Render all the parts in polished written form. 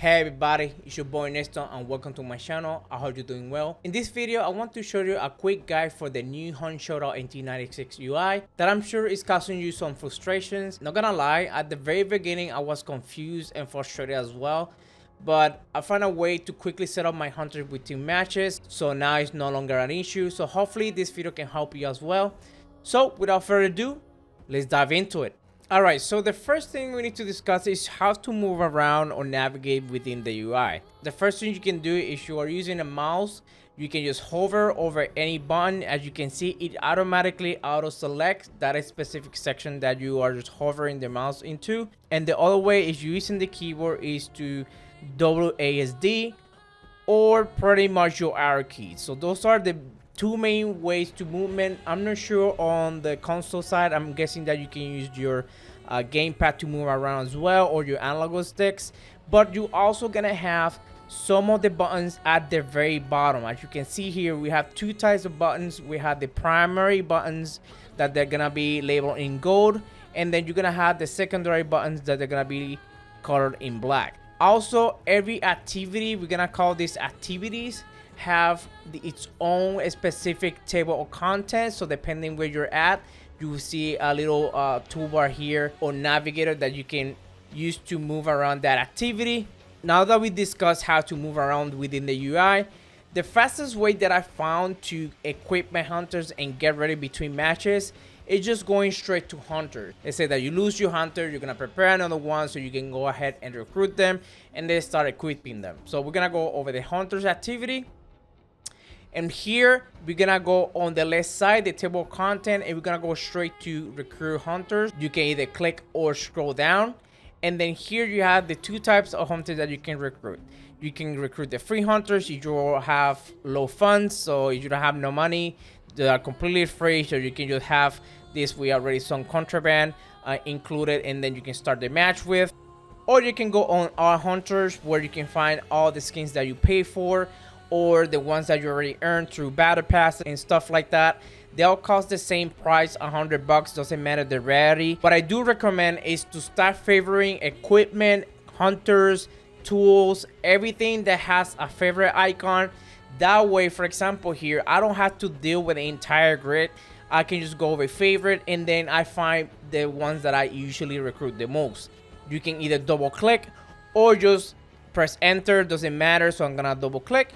Hey everybody, it's your boy Nestor and welcome to my channel. I hope you're doing well. In this video, I want to show you a quick guide for the new Showdown 1896 UI that I'm sure is causing you some frustrations. Not gonna lie, at the very beginning, I was confused and frustrated as well. But I found a way to quickly set up my hunters with team matches, so now it's no longer an issue. So hopefully this video can help you as well. So without further ado, let's dive into it. Alright, so the first thing we need to discuss is how to move around or navigate within the UI. The first thing you can do is you are using a mouse, you can just hover over any button. As you can see, it automatically auto selects that specific section that you are just hovering the mouse into. And the other way is using the keyboard is to WASD or pretty much your arrow keys. So those are the two main ways to movement. I'm not sure on the console side. I'm guessing that you can use your gamepad to move around as well, or your analog sticks. But you also gonna have some of the buttons at the very bottom. As you can see here, we have two types of buttons. We have the primary buttons that they're gonna be labeled in gold, and then you're gonna have the secondary buttons that they're gonna be colored in black. Also, every activity, we're gonna call these activities, have its own specific table of contents. So depending where you're at, you will see a little toolbar here or navigator that you can use to move around that activity. Now that we discussed how to move around within the UI, the fastest way that I found to equip my hunters and get ready between matches is just going straight to hunters. They say that you lose your hunter, you're gonna prepare another one so you can go ahead and recruit them and then start equipping them. So we're gonna go over the hunters activity. And here we're gonna go on the left side, the table of content, and we're gonna go straight to recruit hunters. You can either click or scroll down. And then here you have the two types of hunters that you can recruit. You can recruit the free hunters if you have low funds, so if you don't have no money, they are completely free. So you can just have this, we already some contraband included, and then you can start the match with. Or you can go on our hunters where you can find all the skins that you pay for, or the ones that you already earned through battle pass and stuff like that. They all cost the same price, $100, doesn't matter the rarity. What I do recommend is to start favoring equipment, hunters, tools, everything that has a favorite icon. That way, for example here, I don't have to deal with the entire grid. I can just go over favorite and then I find the ones that I usually recruit the most. You can either double click or just press enter, doesn't matter. So I'm gonna double click.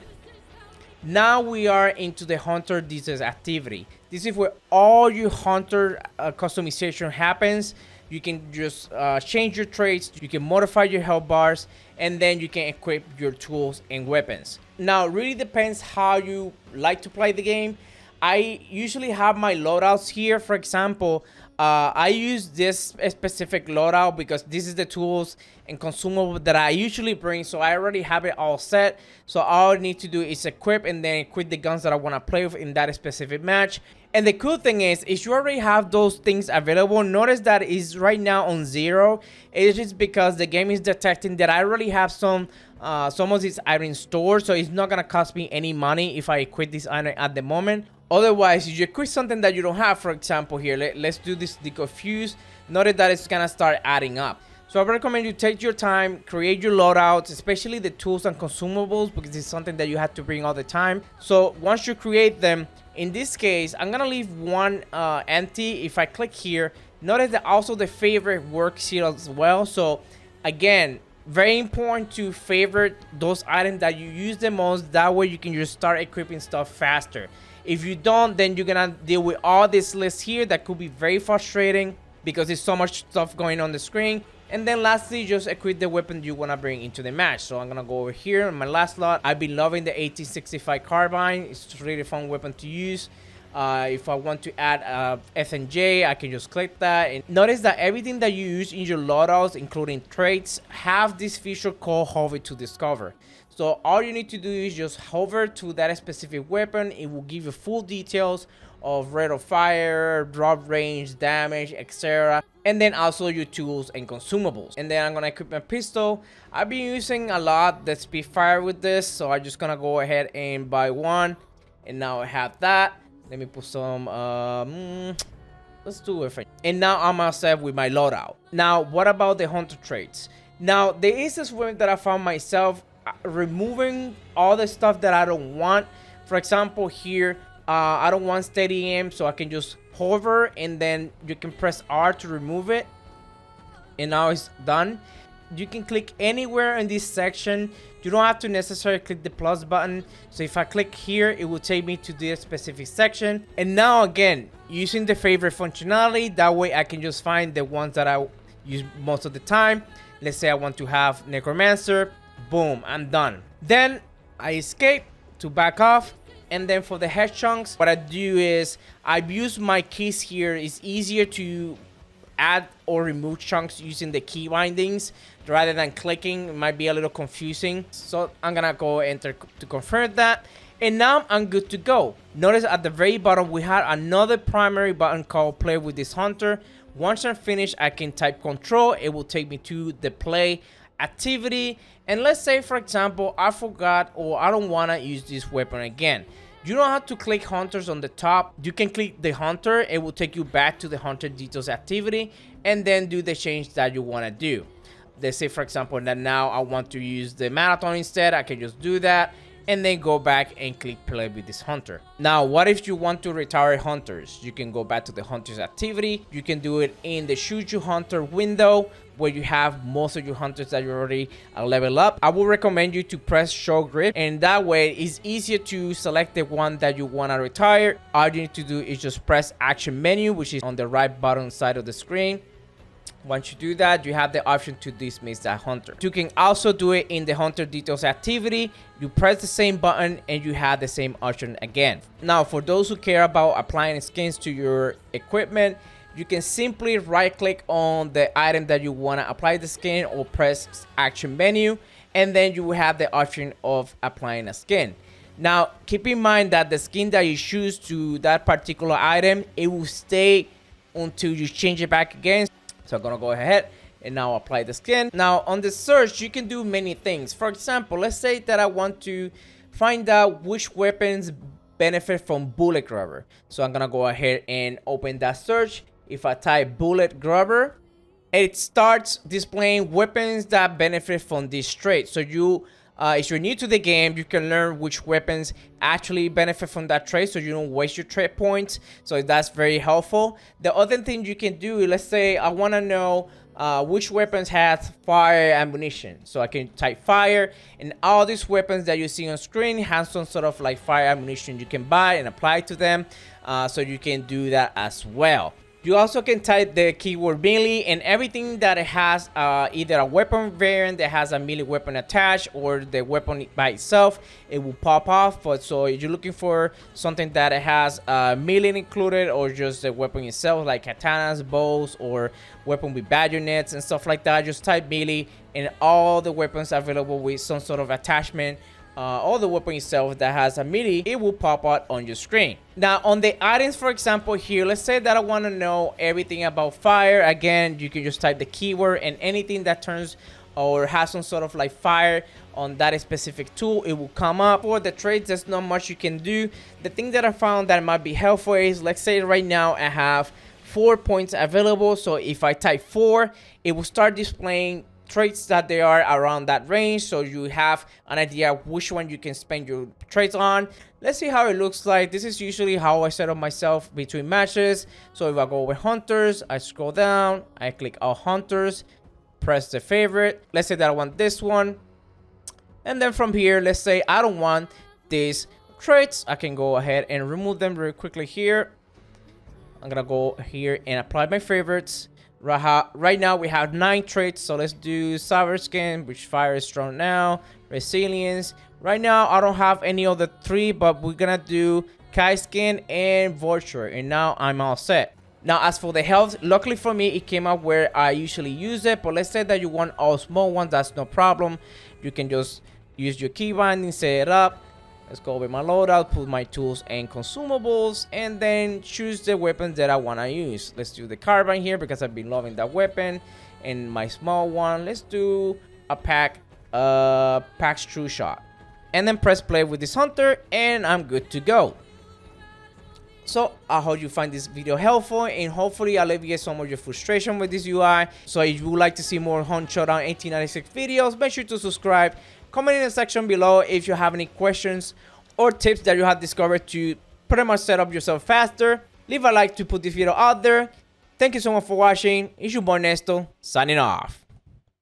Now we are into the hunter details activity. This is where all your hunter customization happens. You can just change your traits, you can modify your health bars, and then you can equip your tools and weapons. Now it really depends how you like to play the game. I usually have my loadouts here. For example, I use this specific loadout because this is the tools and consumables that I usually bring, so I already have it all set. So all I need to do is equip and then equip the guns that I want to play with in that specific match. And the cool thing is you already have those things available. Notice that is right now on 0. It's just because the game is detecting that I already have some of these items stored, so it's not gonna cost me any money if I equip this item at the moment. Otherwise, if you equip something that you don't have, for example here, let's do this deconfuse. Notice that it's gonna start adding up. So I recommend you take your time, create your loadouts, especially the tools and consumables, because it's something that you have to bring all the time. So once you create them, in this case, I'm gonna leave one empty. If I click here, notice that also the favorite works here as well. So again, very important to favorite those items that you use the most. That way you can just start equipping stuff faster. If you don't, then you're gonna deal with all this list here that could be very frustrating because there's so much stuff going on the screen. And then lastly, just equip the weapon you want to bring into the match. So I'm gonna go over here in my last slot. I've been loving the 1865 carbine. It's a really fun weapon to use. If I want to add FNJ, I can just click that. And notice that everything that you use in your loadouts, including traits, have this feature called hover to discover. So all you need to do is just hover to that specific weapon. It will give you full details of rate of fire, drop range, damage, etc. And then also your tools and consumables. And then I'm gonna equip my pistol. I've been using a lot the Spitfire with this, so I'm just gonna go ahead and buy one. And now I have that. Let me put some let's do it. And now I'm all set with my loadout. Now what about the hunter traits? Now, there is this way that I found myself removing all the stuff that I don't want. For example, here, I don't want steady aim, so I can just hover and then you can press R to remove it. And now it's done. You can click anywhere in this section. You don't have to necessarily click the plus button. So if I click here, it will take me to this specific section. And now again, using the favorite functionality, that way I can just find the ones that I use most of the time. Let's say I want to have Necromancer. Boom, I'm done. Then I escape to back off. And then for the head chunks, what I do is I've used my keys here. It's easier to add or remove chunks using the key bindings rather than clicking. It might be a little confusing, so I'm gonna go enter to confirm that, and now I'm good to go. Notice at the very bottom we had another primary button called play with this hunter. Once I'm finished, I can type control. It will take me to the play activity, and let's say for example I forgot or I don't want to use this weapon again. You don't have to click hunters on the top. You can click the hunter. It will take you back to the hunter details activity and then do the change that you want to do. Let's say for example that now I want to use the marathon instead. I can just do that and then go back and click play with this hunter. Now, what if you want to retire hunters? You can go back to the hunters activity. You can do it in the shoot your hunter window where you have most of your hunters that you already level up. I will recommend you to press show grid, and that way it's easier to select the one that you want to retire. All you need to do is just press action menu, which is on the right bottom side of the screen. Once you do that, you have the option to dismiss that hunter. You can also do it in the hunter details activity. You press the same button and you have the same option again. Now, for those who care about applying skins to your equipment, you can simply right click on the item that you want to apply the skin or press action menu, and then you will have the option of applying a skin. Now, keep in mind that the skin that you choose to that particular item, it will stay until you change it back again. So I'm gonna go ahead and now apply the skin. Now on the search, you can do many things. For example, let's say that I want to find out which weapons benefit from bullet grabber. So I'm gonna go ahead and open that search. If I type bullet grabber, it starts displaying weapons that benefit from this trait. So you, if you're new to the game, you can learn which weapons actually benefit from that trait, so you don't waste your trait points. So that's very helpful. The other thing you can do, let's say I want to know which weapons has fire ammunition. So I can type fire, and all these weapons that you see on screen have some sort of like fire ammunition you can buy and apply to them. So you can do that as well. You also can type the keyword melee, and everything that it has either a weapon variant that has a melee weapon attached or the weapon by itself, it will pop off. But so if you're looking for something that it has melee included or just the weapon itself, like katanas, bows, or weapon with bayonets and stuff like that, just type melee, and all the weapons available with some sort of attachment, all the weapon itself that has a melee, it will pop out on your screen. Now on the items, for example here, let's say that I want to know everything about fire. Again, you can just type the keyword, and anything that turns or has some sort of like fire on that specific tool, it will come up. For the traits, there's not much you can do. The thing that I found that might be helpful is, let's say right now I have 4 points available. So if I type 4, it will start displaying traits that they are around that range, so you have an idea of which one you can spend your traits on. Let's see how it looks like. This is usually how I set up myself between matches. So if I go with hunters, I scroll down, I click all hunters, press the favorite. Let's say that I want this one, and then from here, let's say I don't want these traits, I can go ahead and remove them very quickly here. I'm gonna go here and apply my favorites. Right now we have 9 traits, so let's do cyber skin, which fire is strong now, resilience. Right now I don't have any of the 3, but we're gonna do Kai skin and vulture, and now I'm all set. Now as for the health, luckily for me it came up where I usually use it, but let's say that you want all small ones, that's no problem. You can just use your key binding, set it up. Let's go with my loadout, put my tools and consumables, and then choose the weapons that I want to use. Let's do the carbine here because I've been loving that weapon. And my small one, let's do a Pack's True Shot. And then press play with this hunter, and I'm good to go. So I hope you find this video helpful and hopefully alleviate some of your frustration with this UI. So if you would like to see more Hunt Showdown 1896 videos, make sure to subscribe. Comment in the section below if you have any questions or tips that you have discovered to pretty much set up yourself faster. Leave a like to put this video out there. Thank you so much for watching. It's your boy Nesto, signing off.